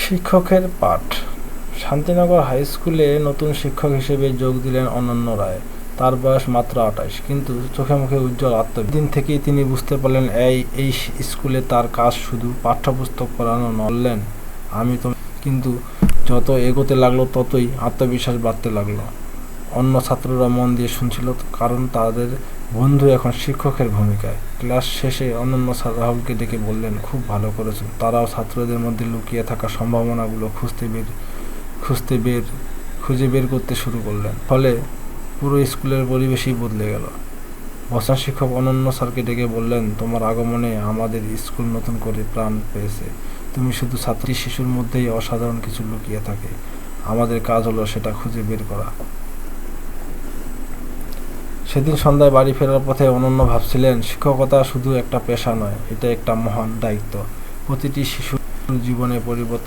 শিক্ষকের পাঠ। শান্তিনগর হাই স্কুলে নতুন শিক্ষক হিসেবে যোগ দিলেন অনন্য রায়। তার বয়স মাত্র ২৮, কিন্তু চোখে মুখে উজ্জ্বল আত্মবিশ্বাস। দিন থেকেই তিনি বুঝতে পারলেন এই স্কুলে তার কাজ শুধু পাঠ্যপুস্তক পড়ানো নয়। বললেন, আমি তো। কিন্তু যত এগোতে লাগলো ততই আত্মবিশ্বাস বাড়তে লাগলো। অন্য ছাত্ররা মন দিয়ে শুনছিল, কারণ তাদের বন্ধু এখন শিক্ষকের ভূমিকায়। ক্লাস শেষে অনন্য রাহুলকে ডেকে বললেন, খুব ভালো করেছো। তারাও ছাত্রদের মধ্যে লুকিয়ে থাকা সম্ভাবনাগুলো খুঁজে বের করতে শুরু করলেন। ফলে পুরো স্কুলের পরিবেশই বদলে গেল। বসান শিক্ষক অনন্য স্যারকে ডেকে বললেন, তোমার আগমনে আমাদের স্কুল নতুন করে প্রাণ পেয়েছে। তুমি শুধু ছাত্রী শিশুর মধ্যেই অসাধারণ কিছু লুকিয়ে থাকে। আমাদের কাজ হলো সেটা খুঁজে বের করা। সেদিন সন্ধ্যায় বাড়ি ফেরার পথে অনন্য ভাবছিলেন, শিক্ষকতা শুধু একটা পেশা নয়, এটা একটা মহান দায়িত্ব। প্রতিটি শিশুর জীবনে পরিবর্তন